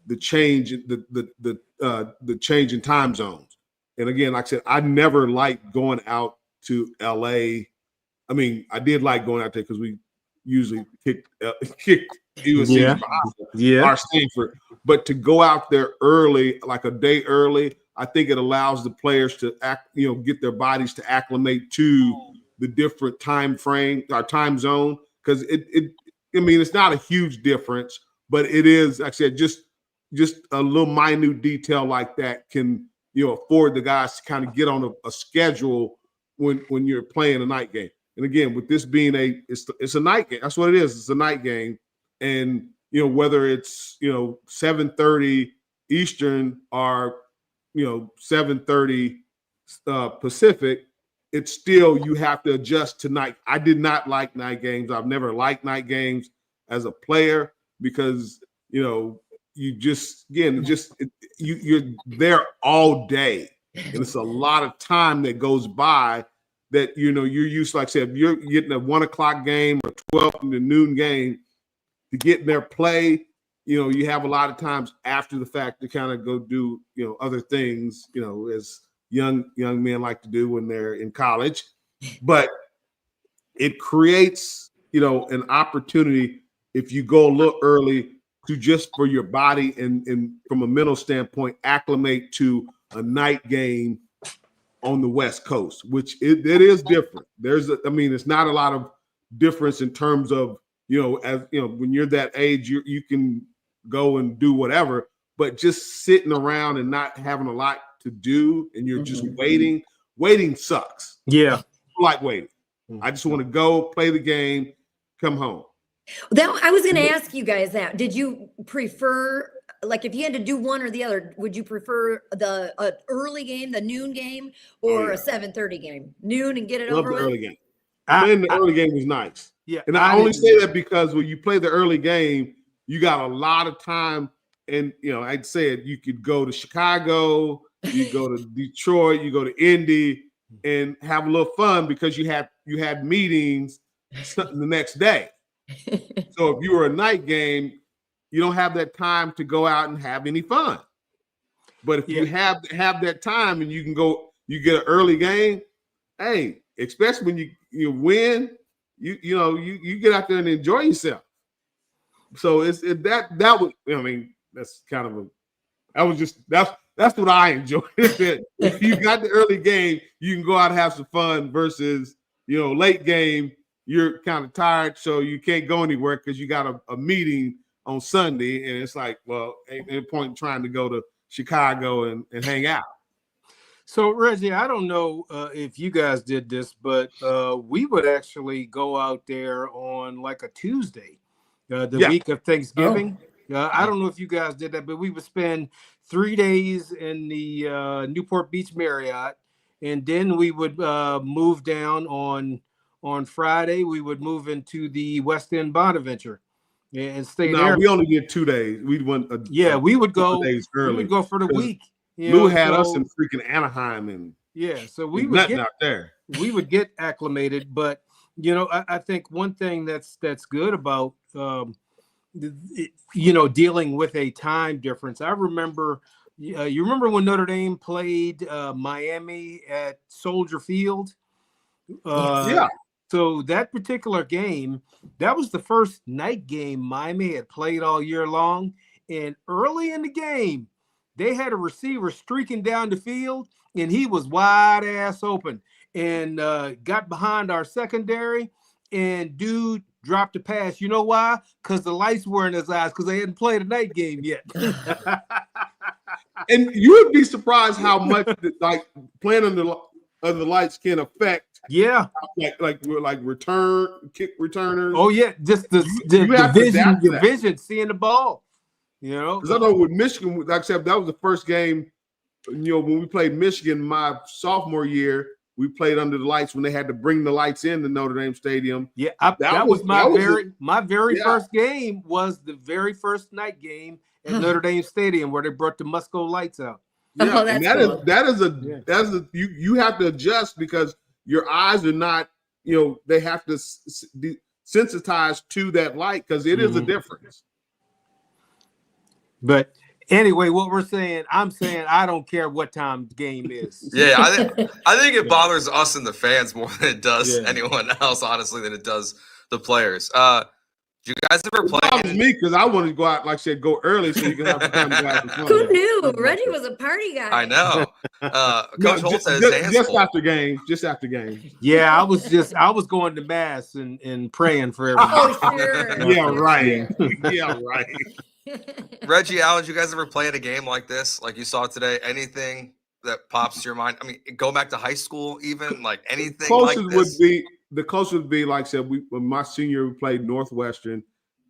the change, the change in time zones. And again, like I said, I never liked going out to LA. I mean, I did like going out there because we usually kicked USC or Stanford. But to go out there early, like a day early, I think it allows the players to get their bodies to acclimate to the different time frame or time zone. Because it's not a huge difference, but it is, like I said, just a little minute detail like that can, afford the guys to kind of get on a schedule when you're playing a night game. And again, with this being it's a night game. That's what it is. It's a night game. And, whether it's, 7:30 Eastern or, 7:30 Pacific, it's still, you have to adjust to night. I did not like night games. I've never liked night games as a player because, you're there all day. And it's a lot of time that goes by that, you're used to, like I said, if you're getting a 1 o'clock game or 12 in the noon game to get in their play, you have a lot of times after the fact to kind of go do, other things, as young men like to do when they're in college. But it creates, an opportunity if you go a little early to just for your body and from a mental standpoint, acclimate to a night game on the West Coast, which it is different. It's not a lot of difference in terms of, when you're that age, you can go and do whatever, but just sitting around and not having a lot to do and you're just waiting sucks. Yeah. I like waiting. I just want to go play the game, come home. I was going to ask you guys that. Did you prefer, like, if you had to do one or the other, would you prefer the early game, the noon game, or a 7:30 game? Noon and get it over with? Early game. Playing the early game was nice. Yeah, and I only say that because when you play the early game, you got a lot of time and I'd said you could go to Chicago, you go to Detroit, you go to Indy, and have a little fun because you had meetings the next day. So if you were a night game, you don't have that time to go out and have any fun. But if you have that time and you can go, you get an early game. Hey, especially when you win, you get out there and enjoy yourself. So that was, I mean, that's kind of that's what I enjoy. If you got the early game, you can go out and have some fun versus, late game, you're kind of tired, so you can't go anywhere because you got a meeting on Sunday, and it's like, well, ain't no point in trying to go to Chicago and hang out. So, Reggie, I don't know if you guys did this, but we would actually go out there on like a Tuesday, the week of Thanksgiving. I don't know if you guys did that, but we would spend 3 days in the Newport Beach Marriott, and then we would move down on Friday. We would move into the West End Bonaventure and stay there. No, we only did 2 days. We went. We would go. Days early. We would go for the week. Lou had us in freaking Anaheim, and so we would nothing out there. We would get acclimated, but I think one thing that's good about dealing with a time difference. I remember, you remember when Notre Dame played Miami at Soldier Field? So that particular game, that was the first night game Miami had played all year long, and early in the game, they had a receiver streaking down the field, and he was wide ass open and got behind our secondary, and dude dropped a pass. You know why? Because the lights were in his eyes because they hadn't played a night game yet. And you would be surprised how much like playing under the lights can affect. Like kick returners. Oh yeah, just the vision, seeing the ball. Because I know with Michigan, like I said, that was the first game. When we played Michigan my sophomore year, we played under the lights when they had to bring the lights in to Notre Dame Stadium. Yeah, that was my very first game. Was the very first night game at Notre Dame Stadium where they brought the Musco lights out. Yeah, and that is you have to adjust because your eyes are not, they have to be sensitized to that light because it is a difference. But anyway, what I'm saying I don't care what time the game is. Yeah, I think it bothers us and the fans more than it does anyone else, honestly, than it does the players. Do you guys ever play? It bothers me because I wanted to go out, like I said, go early so you can have time to go out. Who knew? Reggie was a party guy. I know. Coach Holt says just after games. Yeah, I was going to mass and praying for everyone. Oh, sure. Yeah, right. Yeah, right. Reggie, Allen, did you guys ever play at a game like this, like you saw today? Anything that pops to your mind? I mean, go back to high school, even like anything like this. The closest would be, like I said, when my senior year we played Northwestern,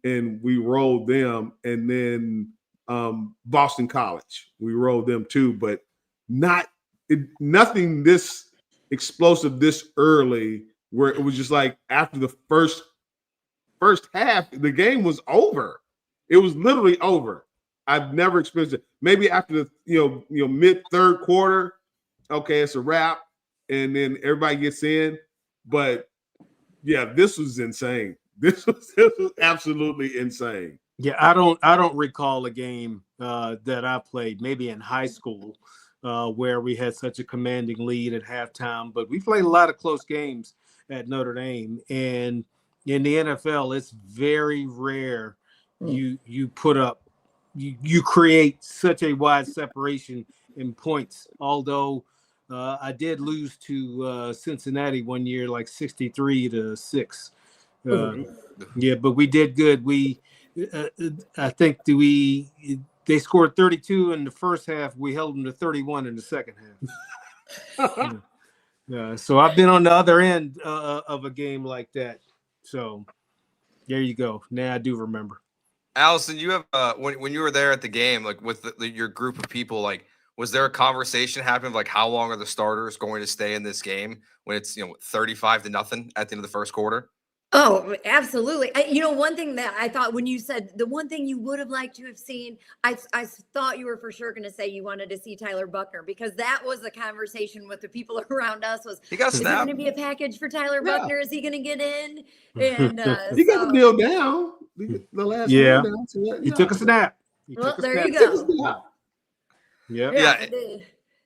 and we rolled them, and then Boston College, we rolled them too, but nothing this explosive this early, where it was just like after the first half, the game was over. It was literally over. I've never experienced it. Maybe after the mid third quarter, okay, it's a wrap, and then everybody gets in. But yeah, this was insane. This was absolutely insane. Yeah, I don't recall a game that I played, maybe in high school, where we had such a commanding lead at halftime. But we played a lot of close games at Notre Dame, and in the NFL, it's very rare you put up, you create such a wide separation in points. Although I did lose to Cincinnati one year, like 63-6. Yeah, but we did good. We, I think they scored 32 in the first half. We held them to 31 in the second half. So I've been on the other end of a game like that. So there you go. Now I do remember. Allison, you have when you were there at the game, like with your group of people, like was there a conversation happening of like how long are the starters going to stay in this game when it's 35-0 at the end of the first quarter? Oh, absolutely. One thing that I thought when you said the one thing you would have liked to have seen, I thought you were for sure going to say you wanted to see Tyler Buckner, because that was the conversation with the people around us was, He got is there going snapped. to be a package for Tyler Yeah. Buckner? Is he going to get in? And He got the deal down. The last Yeah. one down. So He took a snap. well, there you Took a go. snap. Yeah. Yeah.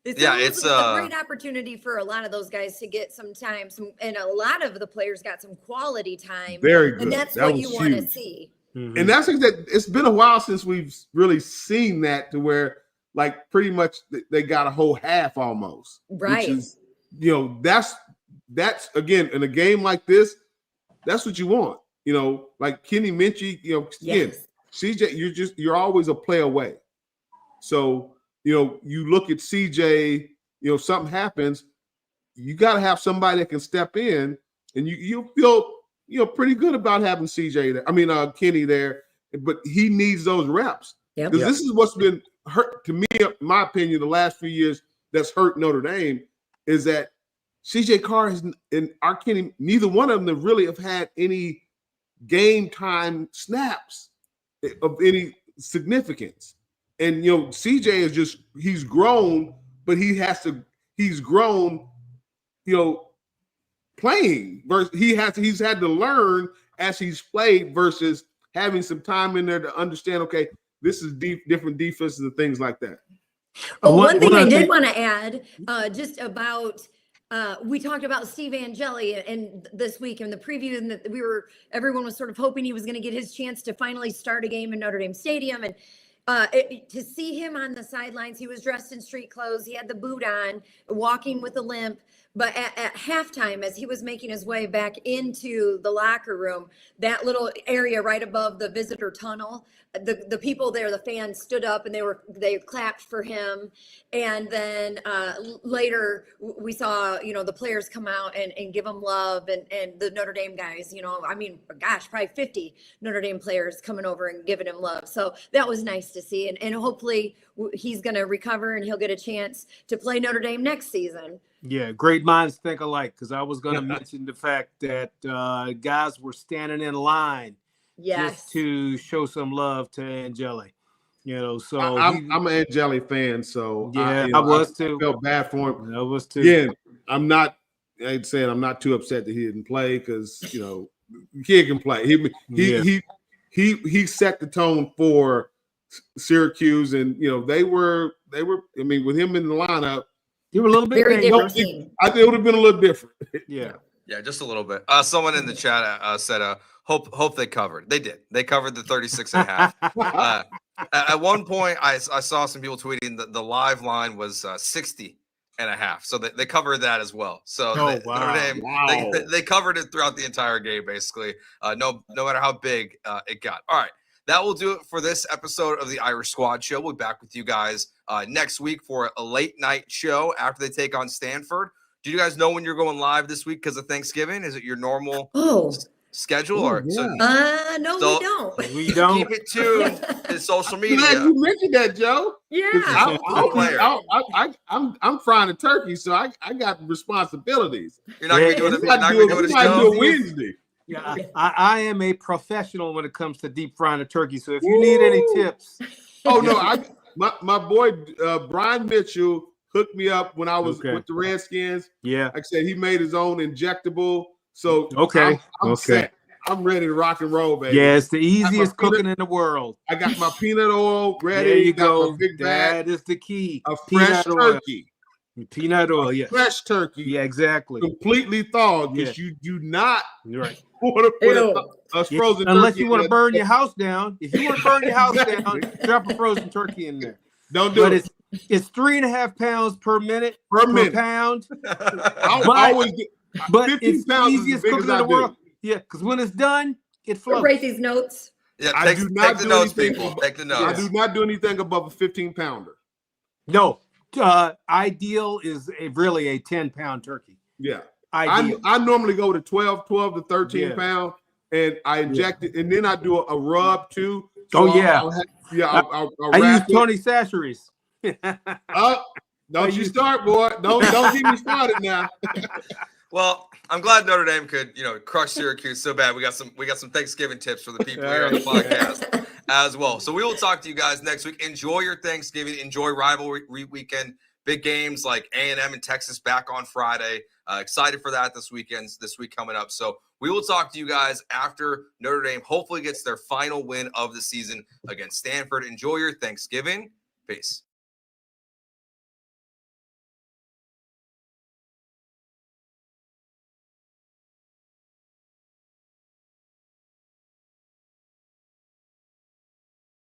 It's a great opportunity for a lot of those guys to get some time, and a lot of the players got some quality time. Very good. And that's That what was you want to huge. see. Mhm. And that's that. It's been a while since we've really seen that, to where like pretty much they got a whole half almost. Right. Which is, that's again in a game like this, that's what you want. Like Kenny Minchie. Again, Yes. CJ, you're always a play away. So you look at CJ. Something happens, you got to have somebody that can step in, and you feel pretty good about having CJ there. I mean, Kenny there, but he needs those reps, Yep. because this is what's been hurt to me, in my opinion, the last few years that's hurt Notre Dame, is that CJ Carr and our Kenny, neither one of them really have had any game time snaps of any significance. And CJ is he's grown, but he's grown, playing. Versus he's had to learn as he's played, versus having some time in there to understand, okay, this is different defenses and things like that. Oh, one thing I did want to add, just about we talked about Steve Angeli and this week in the preview, and that everyone was sort of hoping he was going to get his chance to finally start a game in Notre Dame Stadium. And to see him on the sidelines, he was dressed in street clothes. He had the boot on, walking with a limp. But at halftime, as he was making his way back into the locker room, that little area right above the visitor tunnel, the people there, the fans stood up and they clapped for him. And then later we saw, the players come out and give him love, and the Notre Dame guys, probably 50 Notre Dame players coming over and giving him love. So that was nice to see. And hopefully he's going to recover and he'll get a chance to play Notre Dame next season. Yeah, great minds think alike, because I was going to mention the fact that guys were standing in line just to show some love to Angeli. So I'm an Angeli fan, so yeah, I was too. I felt bad for him. I was too. Again, I'm not too upset that he didn't play, because he can play. He set the tone for Syracuse, and they were. I mean, with him in the lineup, they were a little bit very different. I think it would have been a little different. Yeah, just a little bit. Someone in the chat said, hope they covered. They did. They covered the 36.5. At one point, I saw some people tweeting that the live line was 60.5. So they covered that as well. So Notre Dame, they covered it throughout the entire game, basically. No matter how big it got. All right. That will do it for this episode of the Irish Squad Show. We'll be back with you guys next week for a late night show after they take on Stanford. Do you guys know when you're going live this week because of Thanksgiving? Is it your normal schedule? No, we don't. We don't. Keep it tuned to social media. Glad you mentioned that, Joe. Yeah. I'm frying a turkey, so I got responsibilities. You're not going to do it. You're not going to do it. We might do it Wednesday. Yeah, I am a professional when it comes to deep frying a turkey. So if you need any tips. Oh, no. My boy, Brian Mitchell, hooked me up when I was with the Redskins. Yeah. Like I said, he made his own injectable. So I'm set. I'm ready to rock and roll, baby. Yeah, it's the easiest cooking in the world. I got my peanut oil ready. There you go. My big bag. That is the key. A fresh turkey. Peanut oil, yes. Fresh turkey. Yeah, exactly. Completely thawed, because you do not right. want to put a frozen turkey. Unless you want to burn your house down. If you want to burn your house down, drop a frozen turkey in there. Don't do it. It's 3.5 pounds per minute. Per pound. I always do. But 15 it's the pounds is easiest as big cooking as in I the world. do. Yeah, because when it's done, it floats. Write these notes. Yeah, I do not take the do notes, anything people. above- Take the notes. I do not do anything above a 15-pounder. No, ideal is really a 10-pound turkey. Yeah. Ideal. I normally go to 12 to 13 pound, and I inject it, and then I do a rub too. So I'll I use wrap it. Tony Chachere's. Don't you start, boy. Don't get me started now. Well, I'm glad Notre Dame could, crush Syracuse so bad. We got some Thanksgiving tips for the people here on the podcast as well. So we will talk to you guys next week. Enjoy your Thanksgiving. Enjoy rivalry weekend. Big games like A&M and Texas back on Friday. Excited for that this week coming up. So we will talk to you guys after Notre Dame hopefully gets their final win of the season against Stanford. Enjoy your Thanksgiving. Peace.